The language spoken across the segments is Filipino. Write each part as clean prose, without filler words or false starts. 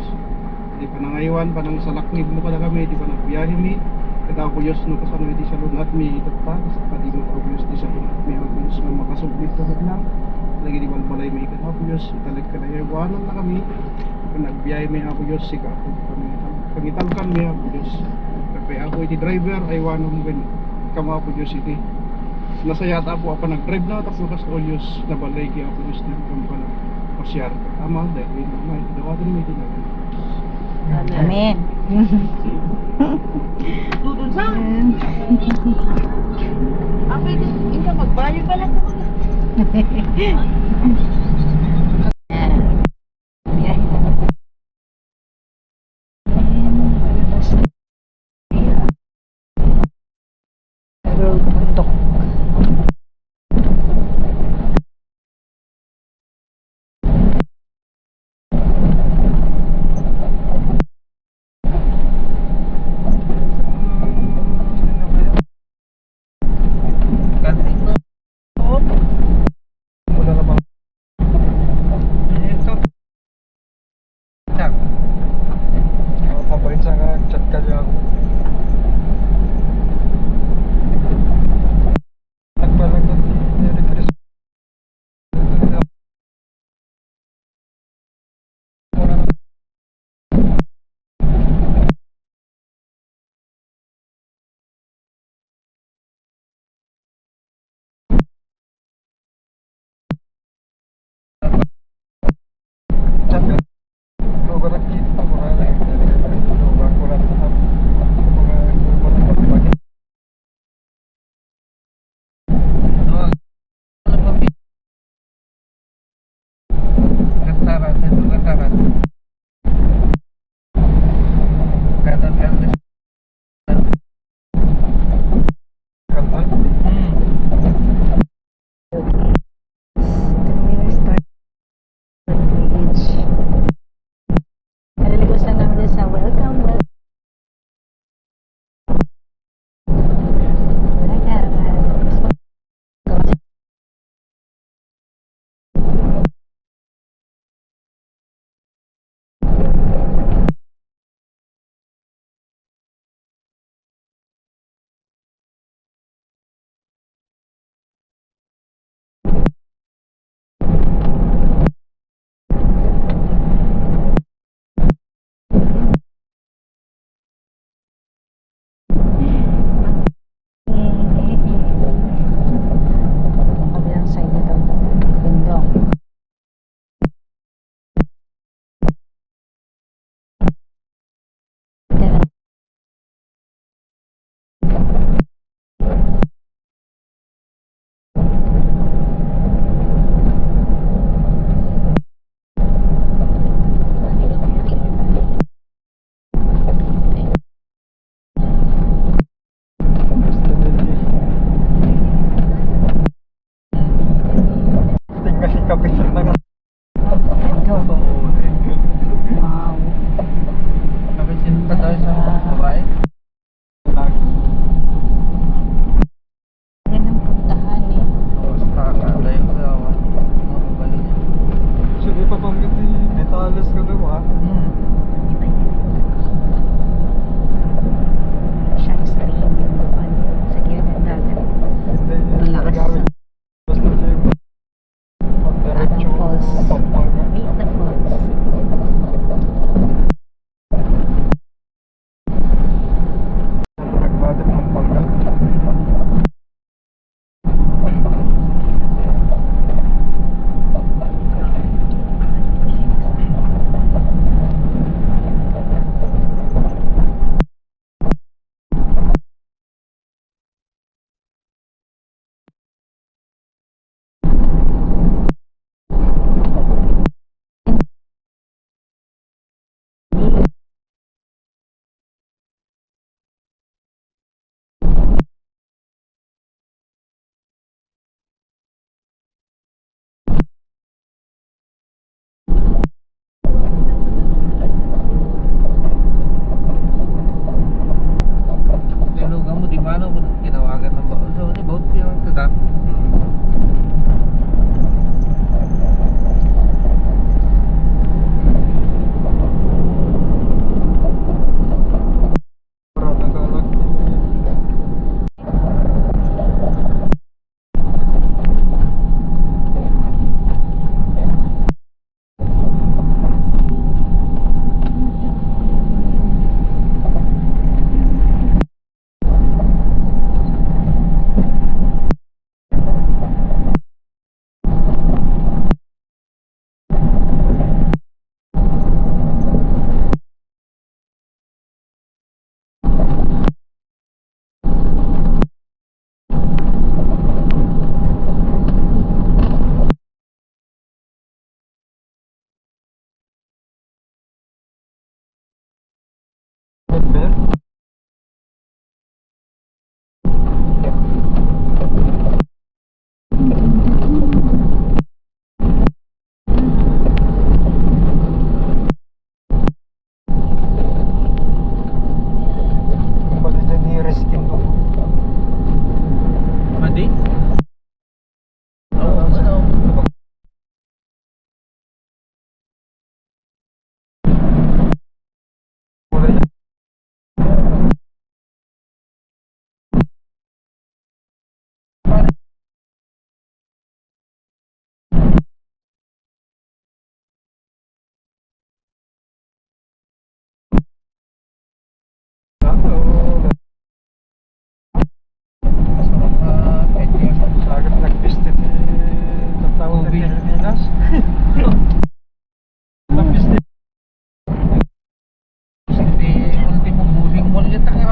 Diyos. Di pa nangaywan pa nang salaknib mo kada kami, di pa nagbiyahe mi. Kada ako Diyos no kasano di sa lunat mi itata, sa padi mo ako Diyos di sa lunat mi ako Diyos na makasublit ko lang. Lagi di balbalay mi kada ako Diyos, italig ka na iwanan na kami. Kung nagbiyahe mi ako Diyos, siga ako kami. Pangitalkan mi ako Diyos. Kaya ako iti driver, ay wanon mo kamo ako Diyos iti. Nasayata po ako nag-drive na tapos nakas all Diyos nabalay kaya ako Diyos din kung pala pasyar. Tama, dahil may dawatin mo iti na. Amen. Dudun sa ako isa magbayo pala ko.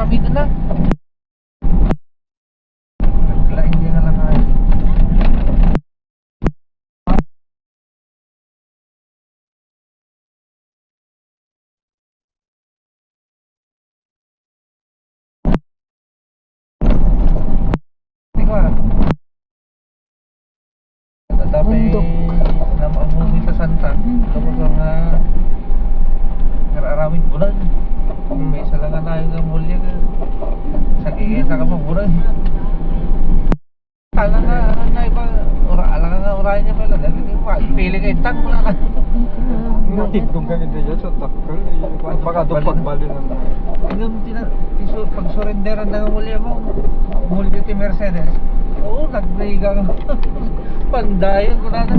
Marami doon na. Naglain din na lang kayo. Tingnan. Bundok. Na maumumi sa Santa. Tapos ang nararamid bulan. May isa lang na yung mulya. Sa kaya sa kapag bulan. Alang nga iba. Alang nga urayan niya pala. Pili kayo tang mga ka. Tigdong ka hindi dyan sa takal. Baka doon pagbali na na. Tingnan pag surrenderan na ng mulya mo. Mulya ti Mercedes. Oo, nagbigang. Pandayan ko na.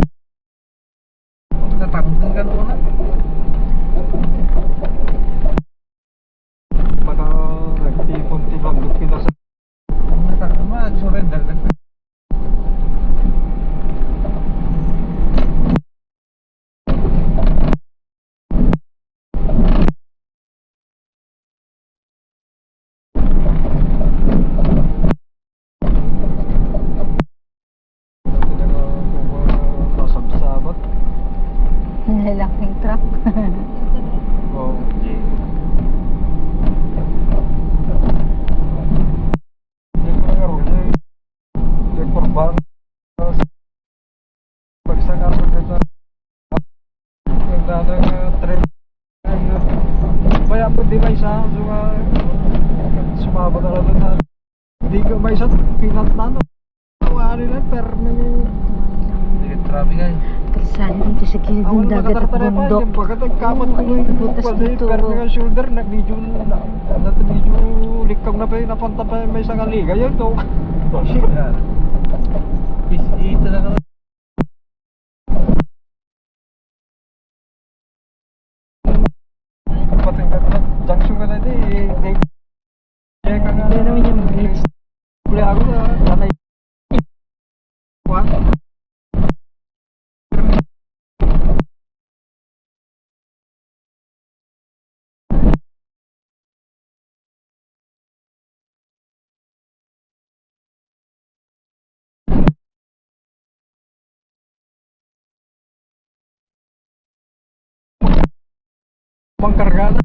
Natanggal ka noon na. Baka nagtipon-tipon doon pinasa. Mag-surrender. Masabsabat. Lalaking truck. Oo. Hindi ko nga rin. Hindi korban. Pagsaka sa kita. Nagdadang trip. Kaya po di may isa. Sumabot na lang na. Hindi ko may isa. Pinatnano. Awari lang. Pero Grabe guys. Kalsada dito sa gilid ng dagat at bundok. Pagkatagkamot ko yung butas dito. pero nga shoulder na medyo likang na pa yung napanta pa may isang aliga yun to. Ito na naman. Pati nga na junction ka na di kaya ka nga Pero naman yung bridge. Kuli ako na nanay Juan. Mangkargana.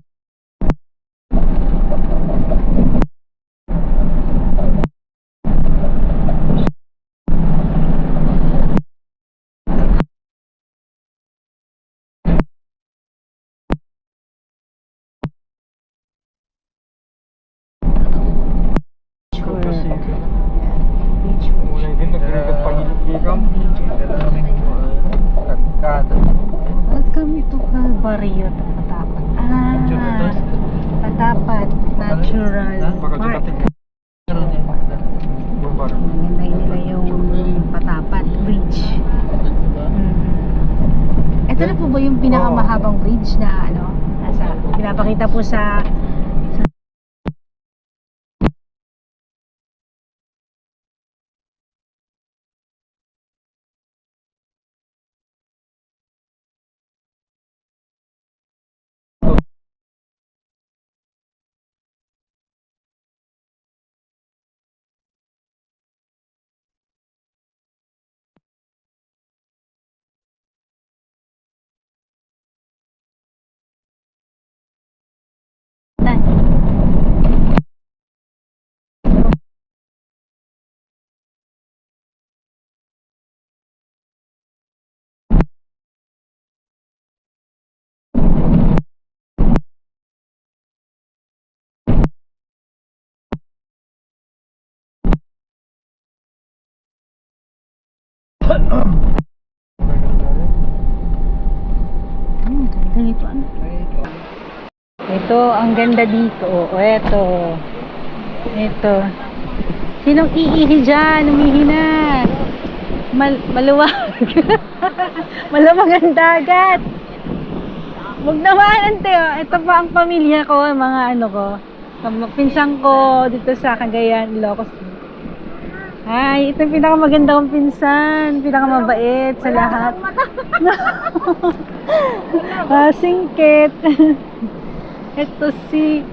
Mulai din nagregat pagiging Katkada. Welcome to Calvario, Patapat. Patapat Natural baka Park. dito bulbar. Maganda nila yung Patapat Bridge. Ito na po ba yung pinakamahabang bridge na ano? Pinapakita po sa ganda nito. Ano? Ito, ang ganda dito. O, eto. Ito. Sinong iihi dyan? Umihi na. Maluwag. Malamang ang dagat. Huwag naman, ante. Ito pa ang pamilya ko, mga ano ko. Pinsan ko dito sa Cagayan, Ilocos. Ay, ito yung pinakamaganda kong pinsan. Pinakamabait sa lahat. Singkit. Ito si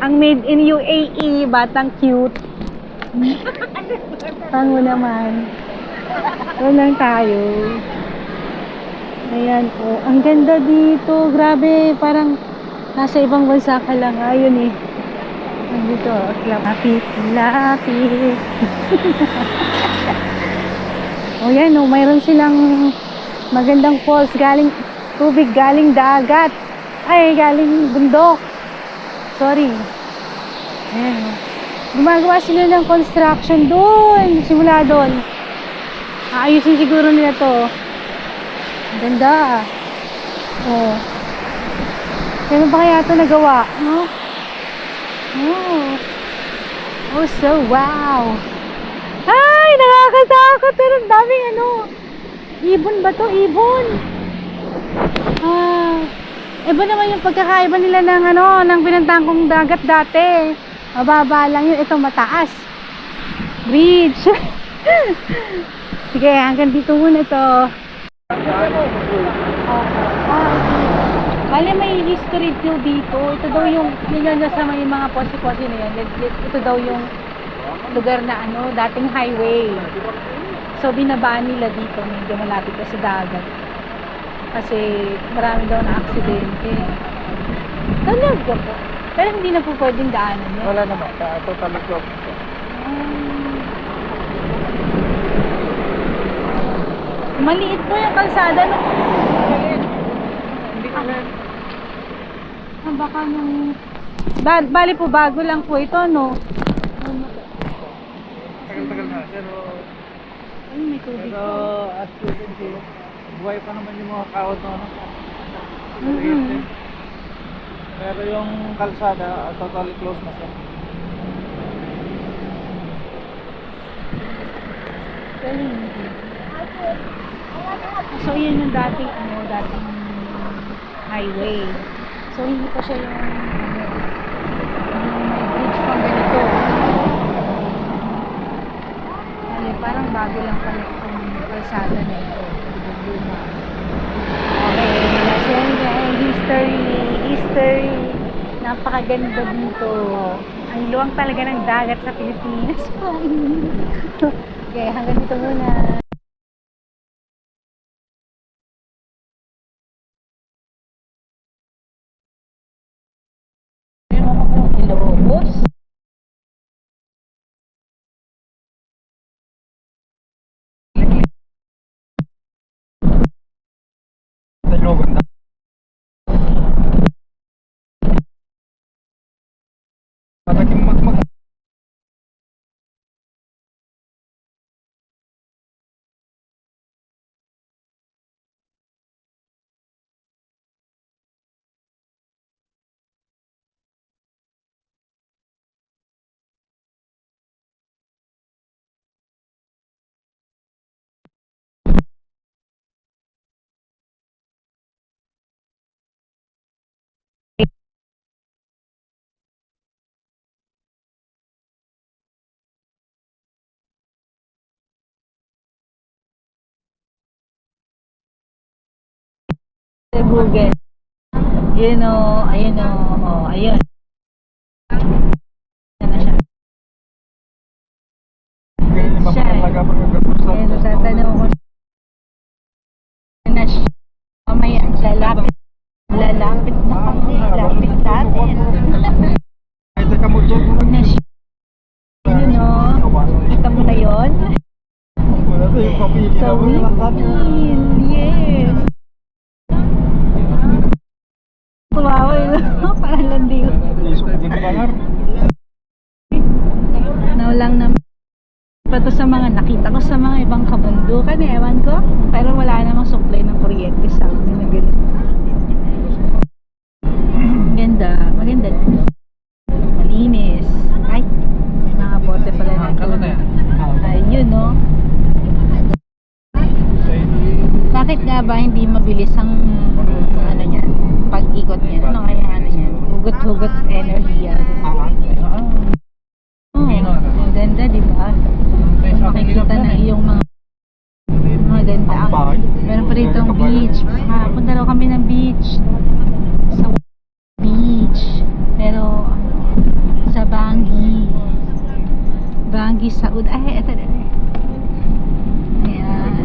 Ang made in UAE, batang cute. Tango naman. Doon lang tayo. Ayan po. Ang ganda dito. Grabe. Parang nasa ibang bansa ka lang. Ayun eh. Dito. Lapit. Lapit. O yan o. Mayroon silang magandang falls. Tubig galing dagat. Ay, galing bundok. Sorry. Ayan o. Gumagawa sila ng construction doon. Simula doon. Aayusin siguro nila to. Ang ganda. Oh. Kailan ba kaya ito nagawa? No? Oh. Oh, so wow. Ay, nakakatakot. Pero ang daming ano. Ibon ba to? Ibon. Iba naman yung pagkakaiba nila ng ano, ng pinantangkong dagat dati. Mababa lang yun. Ito mataas. Bridge. Sige, hanggang dito muna ito. Bale, may history daw dito. Ito daw yung, yun sa may mga posi-posi na yan. Ito daw yung lugar na ano, dating highway. So, binabaan nila dito. Medyo malapit na sa dagat. Kasi marami daw na aksidente. Talaga po. Pero hindi na po pwedeng daanan yun. Wala naman. Totally closed. Maliit po yung kalsada, no? Hindi ko lang. Baka nung... Bali po, bago lang po ito, no? Tagal-tagal na. Pero, Ay, may tubig pero po. as you can see, buhay pa naman yung mga kaot na ano. Mhm. Pero yung kalsada, totally closed na siya. So, yun yung dating, ano, dating highway. So, hindi pa siya yung, ano, yung may bridge pang ganito. Ay, parang bago lang pala itong kalsada na ito. Okay, siyempre, history. Napakaganda dito. Ang luwang talaga ng dagat sa Pilipinas. Okay, hanggang dito muna. Ilocos. Talogan. Mataking magmag. Google. Yun o, ayun o, ayun. Yan na siya. Siya eh. Ayun, so tatanong ko na siya. Mamaya, lalapit na kami, lapit natin. Ay, teka mo doon. Na siya. Yun o, kita mo na yun? Wala na yung kapili. Sa windmill, yes. Tumawa yun. Parang landing. Naulang naman pa to sa mga nakita ko sa mga ibang kabundukan eh, ewan ko. Pero wala namang supply ng kuryente sa amin na ganun. Maganda dito. Malinis. Ay, may mga bote pala na ito. Ayun no. Bakit nga ba hindi mabilis ang ano niyan? Pag-ikot niyan? Ano kaya ano niyan? Hugot-hugot enerhiya. Oh, ang ganda, di ba? Makikita na yung mga ganda. Meron pa rito ang beach. Punta daw kami ng beach. Sa beach. Pero, Bugis Saud. Ay, ito na. Ayan.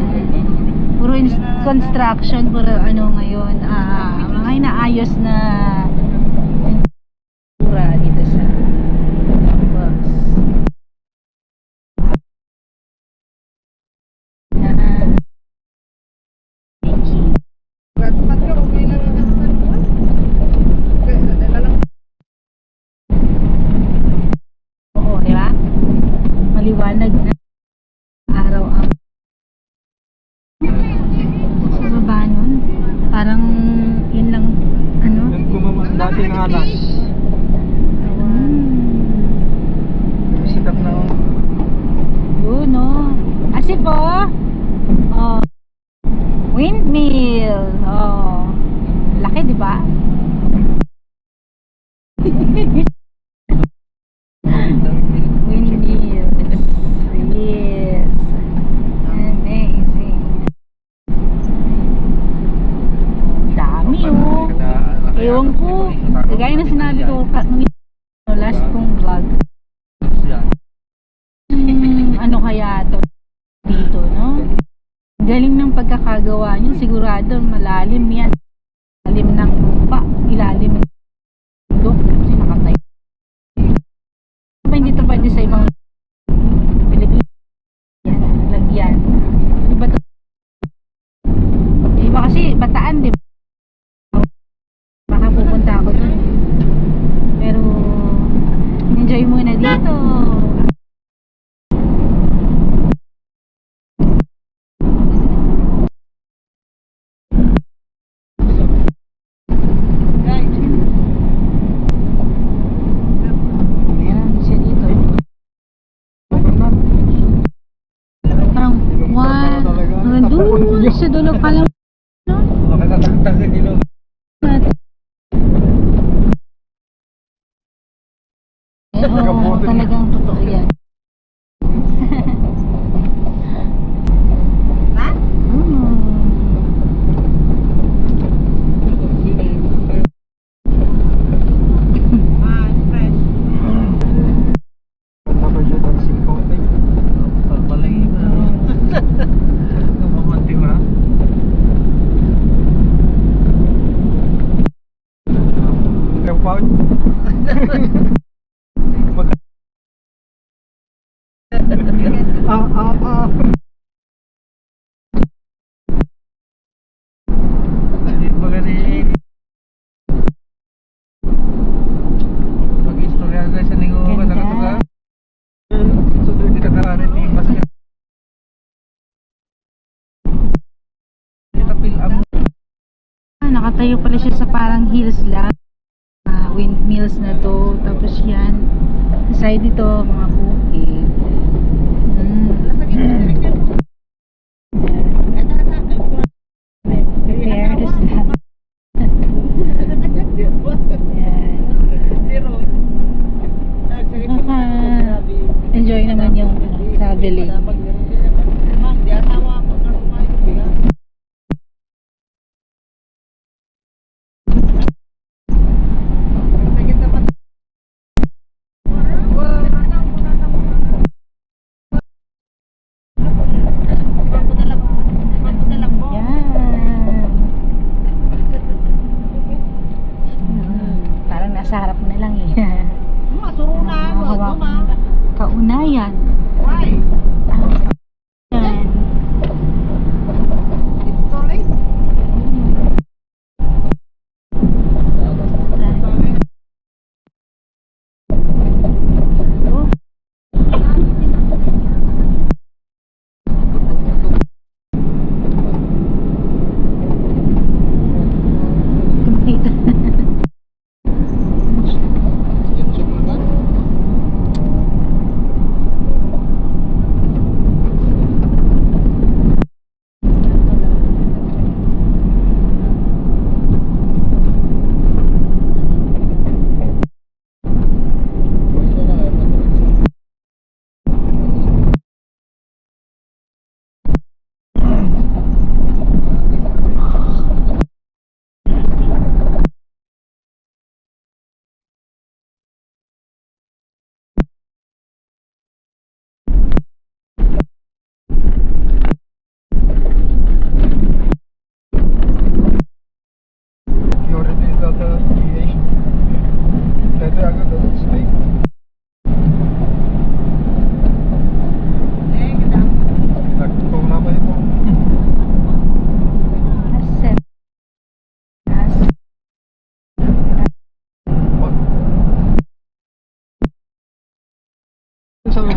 Puro construction, puro ano ngayon, mga inaayos na pura dito sa bus. Ayan. Thank you. Gaspat ka, okay lang ang gaspat mo. Oo, di ba? Maliwanag na araw ang sa baba nun. Parang yun lang, ano? Yung kumamang dating alas. Sikap na ako. Yun, no? Kasi po, oh, windmill. Oh, laki, di ba? Windmill. Yes. Amazing. Dami, oh. Ewan ko. Kagaya na sinabi ko nung last kong vlog. Ano kaya to dito, no? Galing ng pagkakagawa niyo. Sigurado malalim yan. Ilalim ng lupa. Ilalim ng bundok. Kasi nakatayo. Diba hindi to pwede sa ibang Pilipinas? Yan, lagyan. Diba to? Diba kasi Bataan, diba? Baka pupunta ako dun. Pero enjoy muna dito. Ayan, siya dito. Parang, wow, hanggang doon sa dulo pa lang. No? Makakatagtagin nilo. Oo, talagang totoo yan. Ha? Fresh. Tapos siya tansing ko. Palpalagi mo na. Kumamanti mo na. Ilang pound? Ah. Hindi ba gani? Pag-istorya na siya ningo Ganda. kataga-taga. So doon kita kararating yung masaya. Tapil ang Nakatayo pala siya sa parang hills lang. Windmills na to. Tapos yan. Sa side dito, mga bukid. Sa gitna rin yan. Prepare to stop. Enjoy naman yung traveling. Di asawa ako na kumain. Sa gitna pa. Ipapunta lang mo. Yan. Parang nasa harap mo na lang eh. Masurunan. Hawak Wag mo mo. Kaunayan. Why? Yan. It's too late. Complete.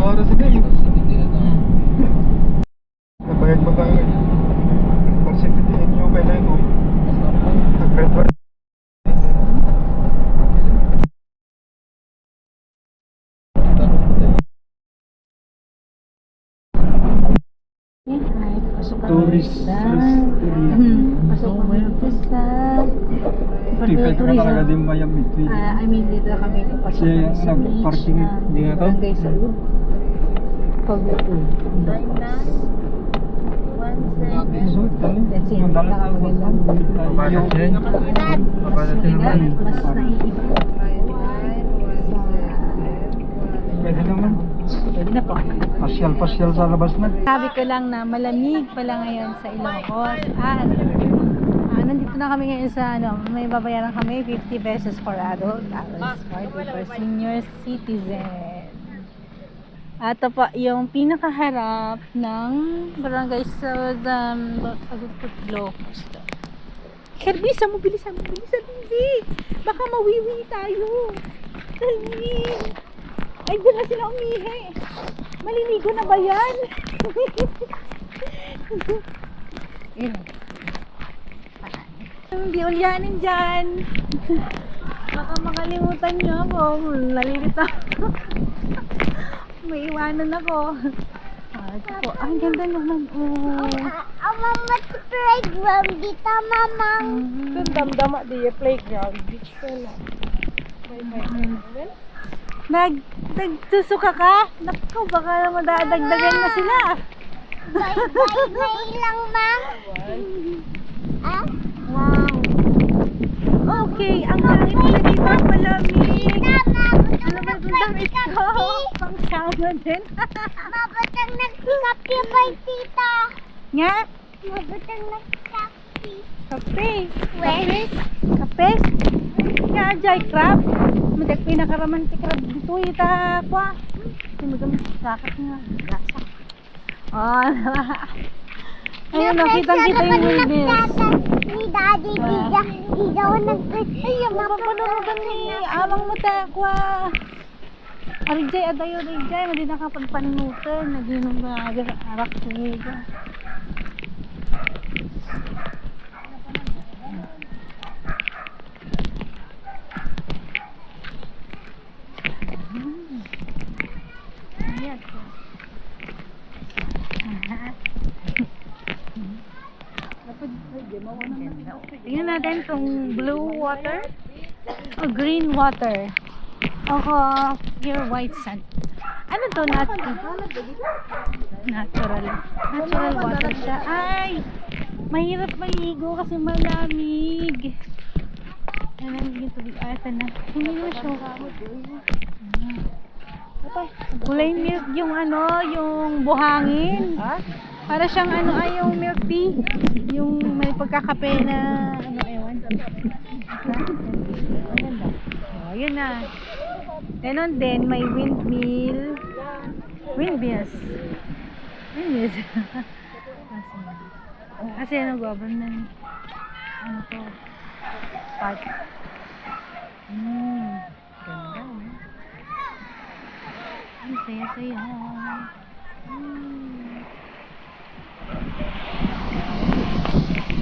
oras na yun. Nabayag mo ka varsity inyo kailan mo. Nag-grade 1. Ay, pasok kami Tourist sa... area. Pasok kami dito sa... Tipid ko talaga din ba yung midway? I mean, dito kami pasok Siya kami yung sa beach nag-parking na hindi nga to? barangay sa loob. Pag-uwi. Let's see, Yung dalat na pinakamagandang Yung mas mabigat, mas naiiba. pwede naman. Pwede na po. Pasyal sa labas na. Sabi ko lang na malamig pala ngayon sa Ilocos at nandito na kami ngayon sa may babayaran kami 50 pesos for adult, tapos 40 for senior citizen. At ito po yung pinakaharap ng barangay sa Ilocos. Kerbisan mo, bilisan mo, hindi. Baka mawiwi tayo. Dali. Ay, doon na sila umihi. Maliligo na ba yan? Hindi ulyanin dyan. Baka makalimutan niyo ako. Nalilito ako. May iwanan ako. Ito po. Ang ganda naman. Mama, sa playground dito, mama. Damdama di playground. Beach pa lang. Nagsusuka ka? Naku, baka madadagdagan na sila. Bye lang, ma'am. Ah? Wow. Okay, ang hangin pala dito malamig. Ano ba itong damit ko? Pang sama din. Mabatang nagkape ba, tita? Nga? Mabatang nagkape. Kape. Well, Kape? Nga, Jai Crab. Madag pinakaramantik crab dito. Ita kwa. Magamit sa sakit nga. Gasa. Oh, ayun, nakitang-kita yung wilderness. Ni daddy, di daw nag-press. Ay, ang mapapanood ni amang matakwa. Arijay, adayo, arijay. Madi nakapagpanutan. Naginom na arak siya. Ayan. Tingnan natin itong blue water o green water o pure white sand. Ano to? Natural water siya. Ay! Mahirap maligo kasi malamig. Malamig yung tubig. Ay, ito na. Hindi naman siya. Kulay milk yung yung buhangin. Para siyang yung milk tea. Yung may pagkakape na ewan. Oh, yun na. Ganon din, may windmill. Windmills. Kasi nagwaban ng to. Part. Ganda. Ay, saya-saya.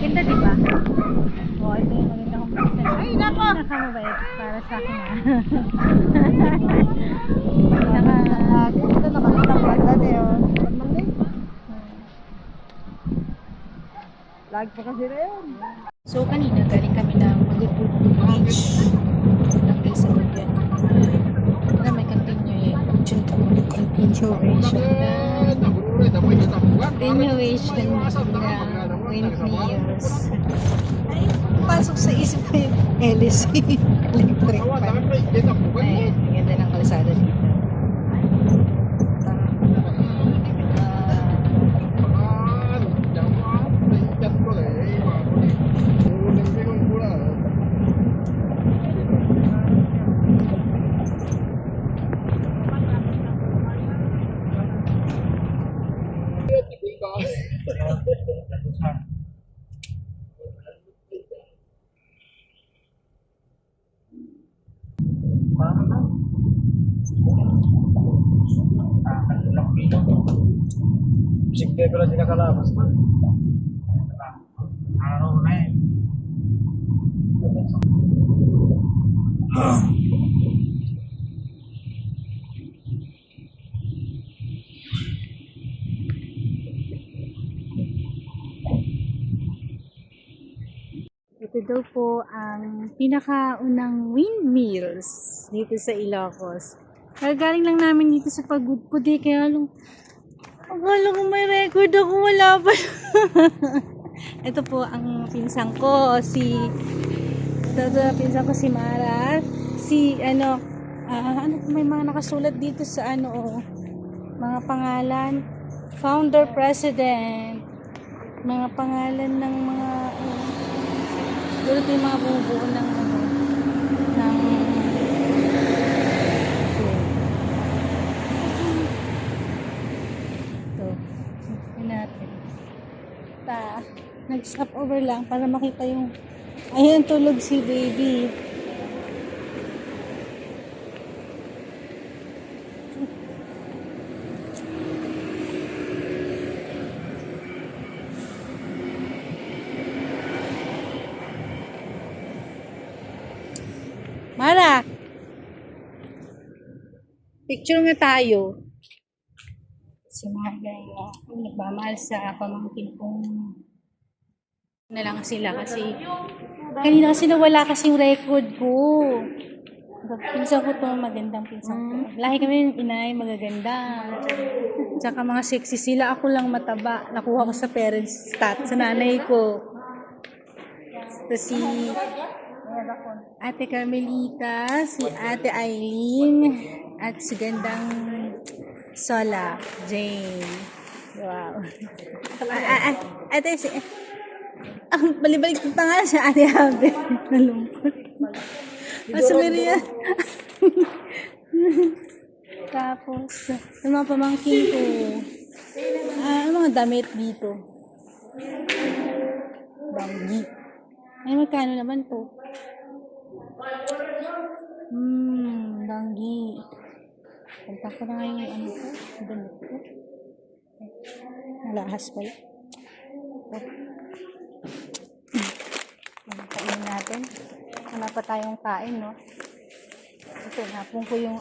Ganda, diba? Oh, ito yung maganda kong pinsan. Ay, nako! Nakamabait para sa akin. Ito nakakita niyo. Lag pa kasi na yun. So, kanina galing kami ng Magulpul Beach. Nagkay sa Lugyan. Na may continuation na windmills. Ay, pasok sa isip ko yung LSE. Electric fan. Ayan, ganda ng kalsada dito. Parang Bisik dia pala sila kalabas pa. Araw na eh. Ito daw po ang pinakaunang windmills dito sa Ilocos. Galing lang namin dito sa Pagudpudi, kaya lang akala ko may record ako, wala pa. Ito po ang pinsan ko, pinsan ko si Mara. May mga nakasulat dito sa mga pangalan. Founder, President, mga pangalan ng mga, siguro ito yung mga bumubuo ng natin. Nag-stop over lang para makita yung ayun, tulog si baby. Mara, picture nga tayo. Si Mara, nagmamahal sa pamangkin kong na lang sila kasi kanina kasi nawala kasing record ko. Pinsan ko to, magandang pinsan ko. Lahi kami ng inay, magaganda. Tsaka mga sexy sila, ako lang mataba. Nakuha ko sa parents stat, sa nanay ko. Ito si Ate Carmelita, si Ate Eileen, at si gandang Sola, Jane. Wow. Ate, balibalik ko pa nga siya, Ate Habe. Nalungkot. Maria. Tapos, yung mga pamangkin ko, mga damit dito. Banggi. Ay, magkano naman to? Banggi. Punta ko na ngayon yung ko. Damit ko. Nalahas pala. Kainin natin. Wala pa tayong kain, no? Ito, napong ko yung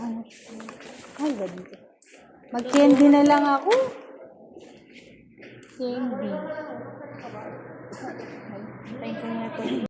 ay, ba dito? Mag-candy na lang ako. Candy. Ay, tayo ko na ito.